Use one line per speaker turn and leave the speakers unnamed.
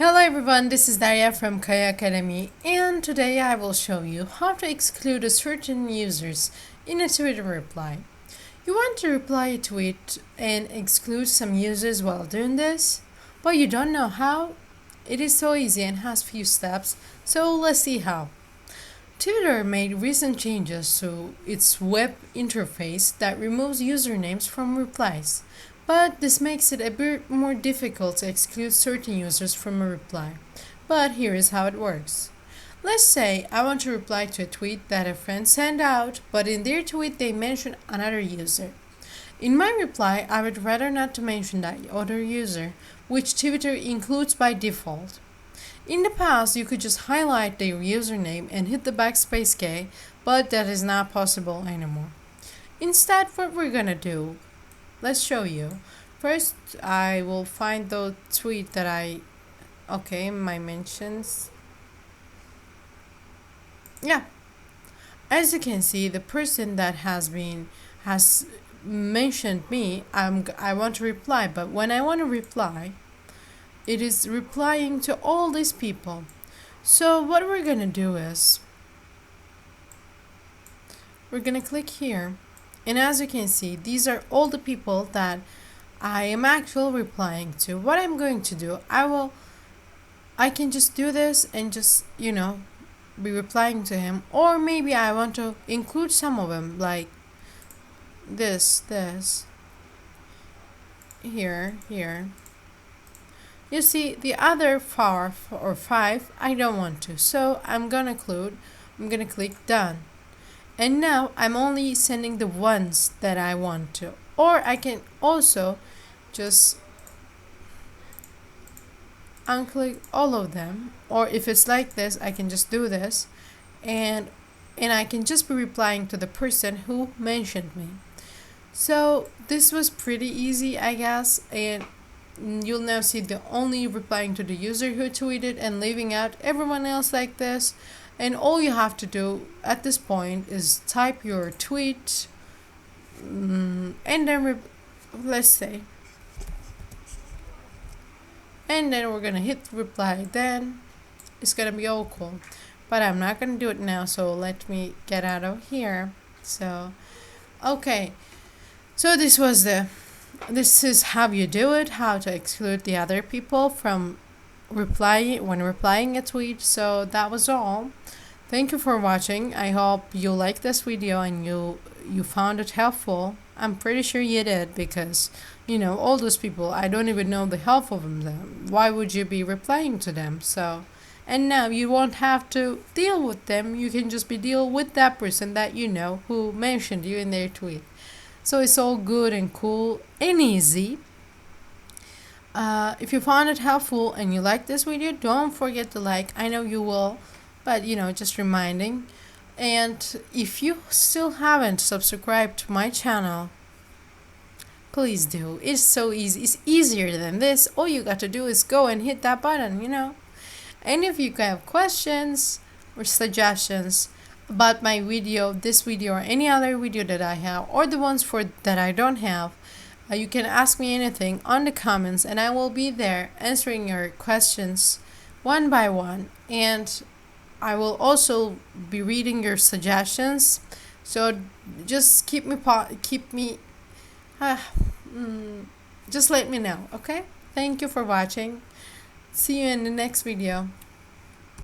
Hello everyone, this is Daria from Kaya Academy, and today I will show you how to exclude a certain users in a Twitter reply. You want to reply a tweet and exclude some users while doing this, but you don't know how? It is so easy and has few steps, so let's see how. Twitter made recent changes to its web interface that removes usernames from replies, but this makes it a bit more difficult to exclude certain users from a reply. But here is how it works. Let's say I want to reply to a tweet that a friend sent out, but in their tweet they mention another user. In my reply, I would rather not to mention that other user, which Twitter includes by default. In the past, you could just highlight their username and hit the backspace key, but that is not possible anymore. Instead, what we're gonna do, let's show you. First, I will find the tweet that my mentions. Yeah, as you can see, the person that has mentioned me, I want to reply, but when I want to reply, it is replying to all these people. So what we're gonna do is we're gonna click here, and as you can see, these are all the people that I am actually replying to. What I'm going to do, I can just do this and just be replying to him, or maybe I want to include some of them, like this here. You see, the other four or five, I don't want to. So I'm gonna click done. And now I'm only sending the ones that I want to. Or I can also just unclick all of them. Or if it's like this, I can just do this. And I can just be replying to the person who mentioned me. So this was pretty easy, I guess. And you'll now see the only replying to the user who tweeted and leaving out everyone else like this. And all you have to do at this point is type your tweet and then let's say, and then we're gonna hit reply. Then it's gonna be all cool, but I'm not gonna do it now, so let me get out of here. So okay, so this is how you do it, how to exclude the other people from replying a tweet. So that was all. Thank you for watching. I hope you liked this video and you found it helpful. I'm pretty sure you did, because all those people, I don't even know the half of them. Why would you be replying to them? So, and now you won't have to deal with them. You can just deal with that person that who mentioned you in their tweet. So it's all good and cool and easy. If you found it helpful and you like this video, don't forget to like. I know you will, but just reminding. And if you still haven't subscribed to my channel, please do. It's so easy. It's easier than this. All you got to do is go and hit that button, And if you have questions or suggestions about my video, this video, or any other video that I have, or the ones that I don't have, you can ask me anything on the comments, and I will be there answering your questions one by one. And I will also be reading your suggestions. So just just let me know, okay? Thank you for watching. See you in the next video.